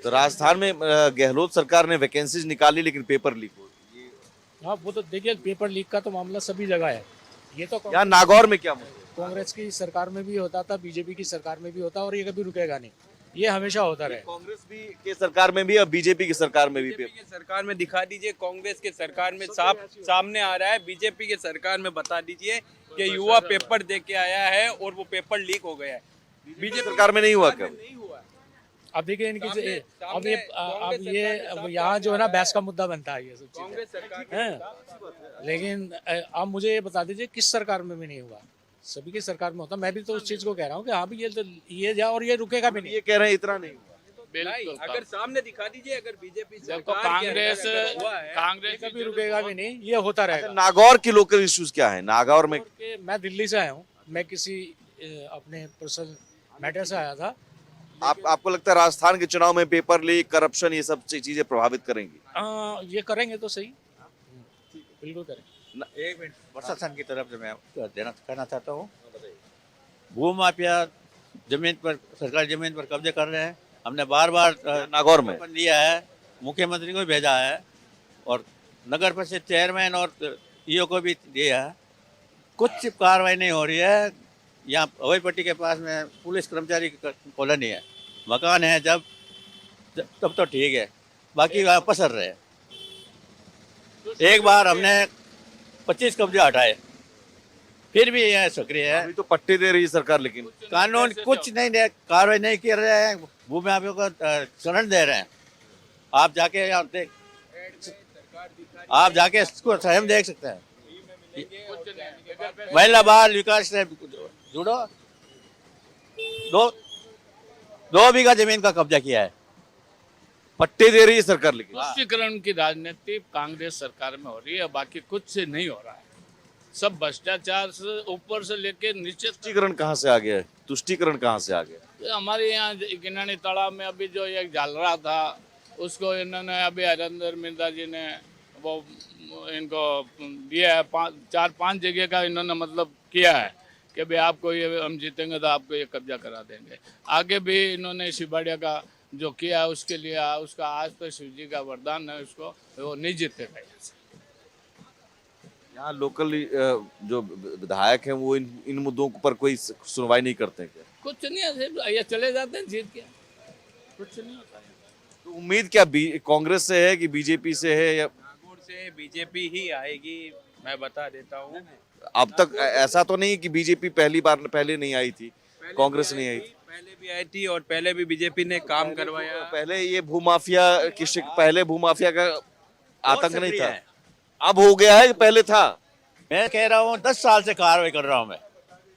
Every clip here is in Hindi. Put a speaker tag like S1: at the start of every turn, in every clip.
S1: तो राजस्थान में गहलोत सरकार ने वैकेंसीज निकाली लेकिन पेपर लीक हो ये
S2: हाँ वो तो देखिए, पेपर लीक का तो मामला सभी जगह है। ये तो
S1: यहाँ नागौर में क्या मुद्दा है?
S2: कांग्रेस की सरकार में भी होता था, बीजेपी की सरकार में भी होता और ये कभी रुकेगा नहीं, ये हमेशा होता रहे।
S1: कांग्रेस भी के सरकार में भी और बीजेपी की सरकार में भी
S3: बीजेपी की सरकार में दिखा दीजिए, कांग्रेस के सरकार में साफ सामने आ रहा है। बीजेपी के सरकार में बता दीजिए कि युवा पेपर दे के आया है और वो पेपर लीक हो गया है।
S1: बीजेपी सरकार में नहीं हुआ क्या?
S3: नहीं हुआ।
S2: अब देखिए इनकी
S3: सामने-
S2: अब ये
S3: कांग्रेस
S2: अब ये
S3: सरकार
S2: अब
S3: ने
S2: यहाँ जो है ना बहस का मुद्दा बनता है ये सब चीजें
S3: कांग्रेस सरकार
S2: हैं। लेकिन आप मुझे ये बता दीजिए किस सरकार में भी नहीं हुआ, सभी की सरकार में होता। मैं भी तो उस चीज को कह रहा हूँ कि हाँ भी ये जा और ये रुकेगा भी नहीं।
S1: ये कह रहे हैं इतना नहीं हुआ।
S3: नहीं, अगर सामने दिखा दीजिए, अगर बीजेपी
S4: देखो
S3: सरकार के
S4: कांग्रेस
S3: अंदर हुआ है,
S4: कांग्रेस
S2: कभी रुकेगा भी नहीं, ये होता रहेगा।
S1: नागौर की लोकल इश्यूज क्या है नागौर में?
S2: और मैं दिल्ली से आया हूँ, मैं किसी अपने पर्सनल मैटर से आया था।
S1: आपको लगता है राजस्थान के चुनाव में पेपर लीक करप्शन ये सब चीजें प्रभावित करेंगी?
S2: ये करेंगे तो सही, बिल्कुल करेंगे।
S5: एक मिनट, प्रशासन की तरफ से मैं कहना चाहता हूँ, भू माफिया जमीन पर, सरकारी जमीन पर कब्जे कर रहे हैं। हमने बार बार
S1: नागौर में
S5: लिया है, मुख्यमंत्री को भी भेजा है और नगर परिषद चेयरमैन और ईओ को भी दिया है। कुछ कार्रवाई नहीं हो रही है। यहाँ हवाई पट्टी के पास में पुलिस कर्मचारी की कॉलोनी है, मकान है, तब तो ठीक है, बाकी वहाँ पसर रहे हैं। एक बार हमने 25 कब्जे हटाए, फिर भी यह सक्रिय है।
S1: अभी तो पट्टे दे रही है सरकार लेकिन
S5: कानून कुछ नहीं दे, कार्रवाई नहीं कर रहे हैं, भूमि माफिया को शरण दे रहे हैं। आप जाके इसको स्वयं देख सकते हैं। महिला बाल विकास से जुड़ो, दो बीघा जमीन का कब्जा किया है।
S1: पट्टे दे रही है सरकार लेकिन
S4: तुष्टीकरण की राजनीति कांग्रेस सरकार में हो रही है, बाकी कुछ से नहीं हो रहा है। सब भ्रष्टाचार से ऊपर से लेके नीचे तक।
S1: तुष्टीकरण कहाँ से आ गया है? तुष्टीकरण कहाँ से आ गया?
S4: हमारे यहाँ किनानी तालाब में अभी जो एक जाल रहा था, उसको इन्होंने अभी हरिंदर मिर्जा जी ने वो इनको दिया है। 4-5 जगह का इन्होंने मतलब किया है कि भाई आपको ये, हम जीतेंगे तो आपको ये कब्जा करा देंगे। आगे भी इन्होंने शिवाड़िया का जो किया है उसके लिए उसका आज तो शिव जी का वरदान है, उसको वो नहीं जीतेगा यहाँ से।
S1: यहाँ लोकल जो विधायक हैं वो इन मुद्दों पर कोई सुनवाई नहीं करते हैं क्या?
S4: कुछ नहीं है, सिर्फ ये चले जाते हैं जीत के, कुछ नहीं होता है।
S1: तो उम्मीद क्या कांग्रेस से है कि बीजेपी से है या
S3: नागौर से बीजेपी ही आएगी, मैं बता देता हूँ।
S1: अब तक ऐसा तो नहीं कि बीजेपी पहले नहीं आई थी, कांग्रेस नहीं आई थी?
S3: पहले भी आई थी और पहले भी बीजेपी ने काम करवाया।
S1: पहले ये भूमाफिया पहले भूमाफिया का आतंक नहीं
S5: सक्रिय
S1: था,
S5: है।
S1: अब हो गया है, पहले था।
S5: मैं कह रहा हूँ 10 साल से कार्रवाई कर रहा हूँ मैं।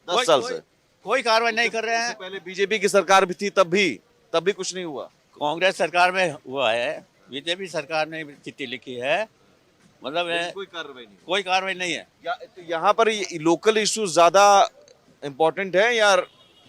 S1: 10 साल से
S5: कोई कार्रवाई नहीं कर रहे हैं।
S1: पहले बीजेपी की सरकार भी थी, तब भी कुछ नहीं हुआ।
S5: कांग्रेस सरकार में हुआ है, बीजेपी सरकार ने भी चिट्ठी लिखी है, मतलब है
S1: कोई कार्रवाई नहीं।
S5: कोई कार्रवाई नहीं है।
S1: तो यहाँ पर लोकल इश्यूज ज्यादा इम्पोर्टेंट है या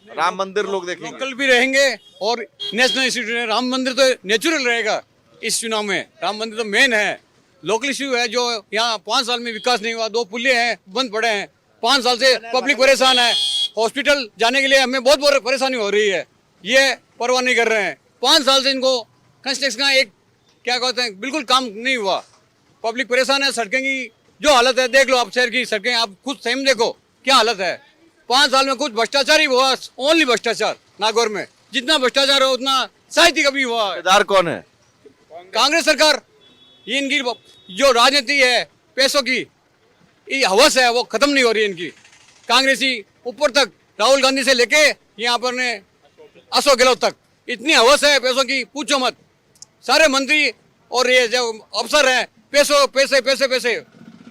S1: राम मंदिर लोग देखेंगे?
S6: लोकल भी रहेंगे और नेशनल इश्यू। राम मंदिर तो नेचुरल रहेगा इस चुनाव में, राम मंदिर तो मेन है। लोकल इश्यू है जो यहाँ 5 साल में विकास नहीं हुआ, 2 पुलिया हैं बंद पड़े हैं, 5 साल से पब्लिक परेशान है। हॉस्पिटल जाने के लिए हमें बहुत परेशानी हो रही है, ये परवाह नहीं कर रहे हैं। 5 साल से इनको कंस्ट्रक्शन का एक क्या कहते हैं बिल्कुल काम नहीं हुआ, पब्लिक परेशान है। सड़कें की जो हालत है देख लो आप, शहर की सड़कें आप खुद स्वयं देखो क्या हालत है। 5 साल में कुछ भ्रष्टाचार ही हुआ, ओनली भ्रष्टाचार। नागौर में जितना भ्रष्टाचार हो उतना शायद ही कभी हुआ है।
S1: ठेकेदार कौन है?
S6: कांग्रेस सरकार। ये इनकी जो राजनीति है पैसों की, ये हवस है वो खत्म नहीं हो रही है इनकी। कांग्रेसी ऊपर तक, राहुल गांधी से लेके यहाँ पर ने अशोक गहलोत तक इतनी हवस है पैसों की, पूछो मत। सारे मंत्री और ये जो अफसर हैं, पैसे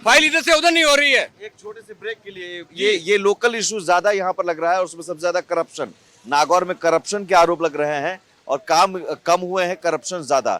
S6: फाइल इधर से उधर नहीं हो रही है।
S1: एक छोटे से ब्रेक के लिए ये लोकल इशू ज्यादा यहाँ पर लग रहा है और उसमें सबसे ज्यादा करप्शन। नागौर में करप्शन के आरोप लग रहे हैं और काम कम हुए हैं, करप्शन ज्यादा।